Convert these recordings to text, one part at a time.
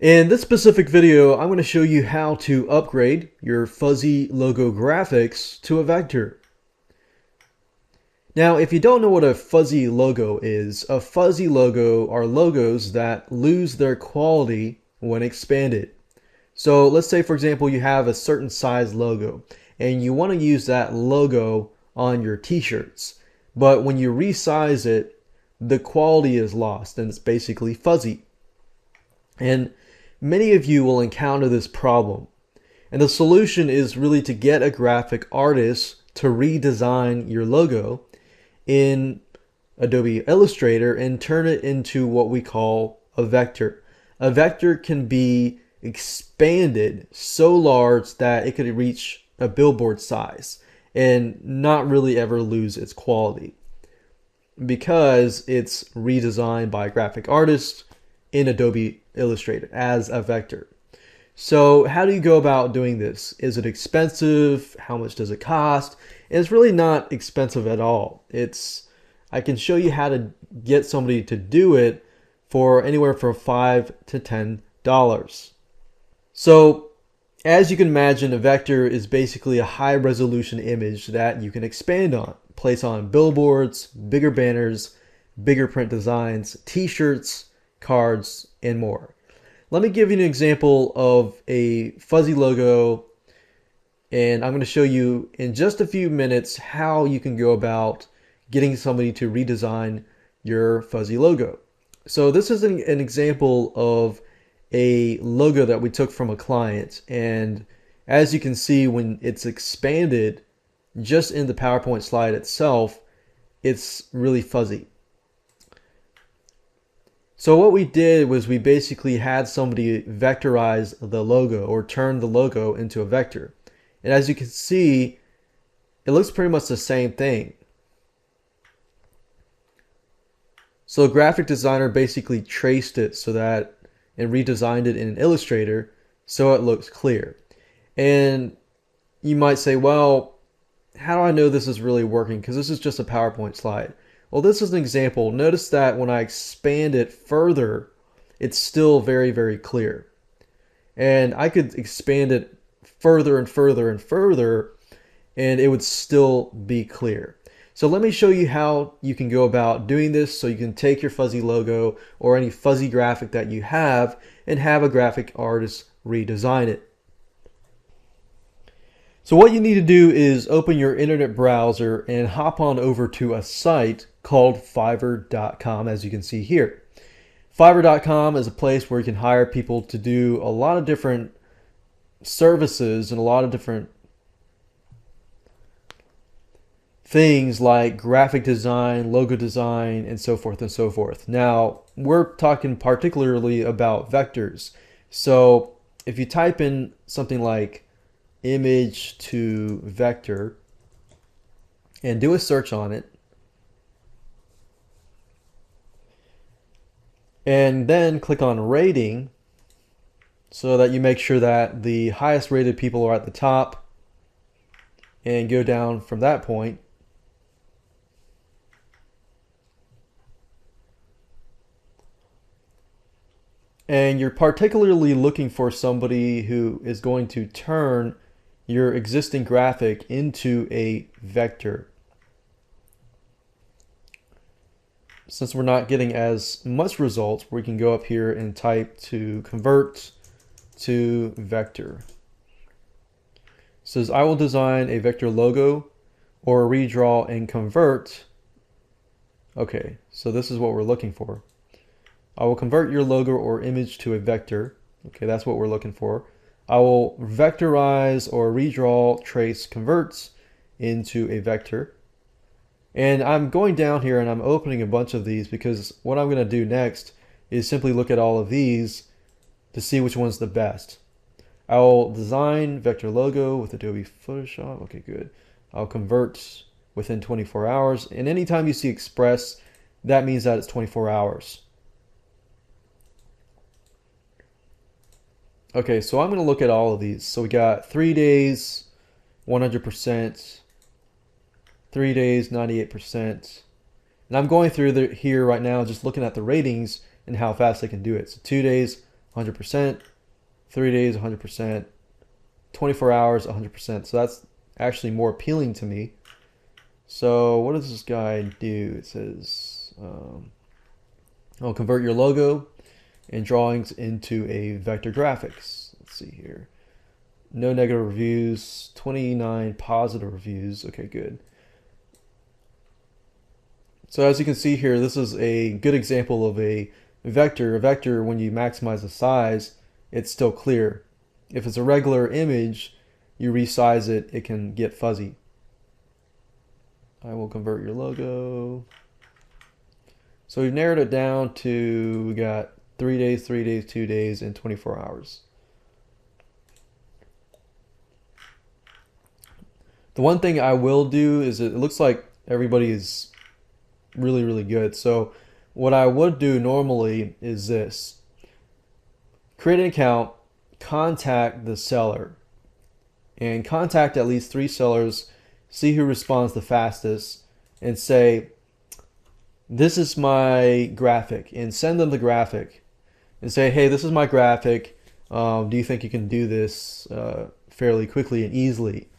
In this specific video, I'm going to show you how to upgrade your fuzzy logo graphics to a vector. Now, if you don't know what a fuzzy logo is, a fuzzy logo are logos that lose their quality when expanded. So let's say, for example, you have a certain size logo and you want to use that logo on your t-shirts. But when you resize it, the quality is lost and it's basically fuzzy. And many of you will encounter this problem. And the solution is really to get a graphic artist to redesign your logo in Adobe Illustrator and turn it into what we call a vector. A vector can be expanded so large that it could reach a billboard size and not really ever lose its quality because it's redesigned by a graphic artist in Adobe Illustrator as a vector. So how do you go about doing this? Is it expensive? How much does it cost? And it's really not expensive at all. I can show you how to get somebody to do it for anywhere from $5 to $10. So as you can imagine, a vector is basically a high resolution image that you can expand on, place on billboards, bigger banners, bigger print designs, t-shirts, cards, and more. Let me give you an example of a fuzzy logo, and I'm going to show you in just a few minutes how you can go about getting somebody to redesign your fuzzy logo. So this is an example of a logo that we took from a client, and as you can see, when it's expanded just in the PowerPoint slide itself, it's really fuzzy. So what we did was we basically had somebody vectorize the logo or turn the logo into a vector. And as you can see, it looks pretty much the same thing. So a graphic designer basically traced it so that and redesigned it in Illustrator so it looks clear. And you might say, well, how do I know this is really working? Because this is just a PowerPoint slide. Well, this is an example. Notice that when I expand it further, it's still very, very clear. And I could expand it further and further and further, and it would still be clear. So let me show you how you can go about doing this so you can take your fuzzy logo or any fuzzy graphic that you have and have a graphic artist redesign it. So what you need to do is open your internet browser and hop on over to a site called Fiverr.com, as you can see here. Fiverr.com is a place where you can hire people to do a lot of different services and a lot of different things like graphic design, logo design, and so forth and so forth. Now, we're talking particularly about vectors. So if you type in something like image to vector and do a search on it, and then click on rating so that you make sure that the highest rated people are at the top and go down from that point. And you're particularly looking for somebody who is going to turn your existing graphic into a vector. Since we're not getting as much results, we can go up here and type to convert to vector. It says I will design a vector logo or redraw and convert. Okay, so this is what we're looking for. I will convert your logo or image to a vector. Okay, that's what we're looking for. I will vectorize or redraw, trace, converts into a vector. And I'm going down here and I'm opening a bunch of these because what I'm going to do next is simply look at all of these to see which one's the best. I will design vector logo with Adobe Photoshop. Okay, good. I'll convert within 24 hours. And anytime you see express, that means that it's 24 hours. Okay, so I'm going to look at all of these. So we got 3 days, 100%, 3 days, 98%. And I'm going through here right now just looking at the ratings and how fast they can do it. So 2 days, 100%, 3 days, 100%, 24 hours, 100%. So that's actually more appealing to me. So what does this guy do? It says, I'll convert your logo and drawings into a vector graphics. Let's see here. No negative reviews, 29 positive reviews. Okay, good. So as you can see here, this is a good example of a vector. A vector, when you maximize the size, it's still clear. If it's a regular image, you resize it, it can get fuzzy. I will convert your logo. So we've narrowed it down to, we got 3 days, 3 days, 2 days, and 24 hours. The one thing I will do is it looks like everybody is really, really good. So what I would do normally is this. Create an account, contact the seller, and contact at least 3 sellers, see who responds the fastest, and say, this is my graphic, and send them the graphic. And say, hey, this is my graphic. Do you think you can do this fairly quickly and easily?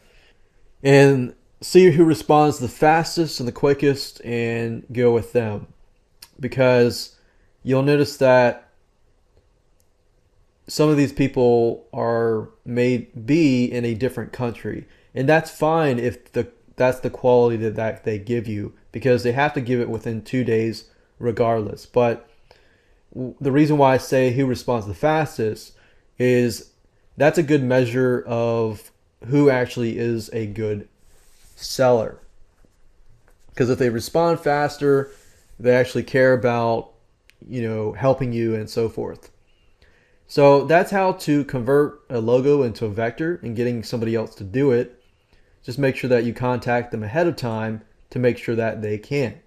And see who responds the fastest and the quickest and go with them. Because you'll notice that some of these people may be in a different country. And that's fine if that's the quality that they give you, because they have to give it within 2 days regardless. But the reason why I say who responds the fastest is that's a good measure of who actually is a good seller. Because if they respond faster, they actually care about, helping you and so forth. So that's how to convert a logo into a vector and getting somebody else to do it. Just make sure that you contact them ahead of time to make sure that they can.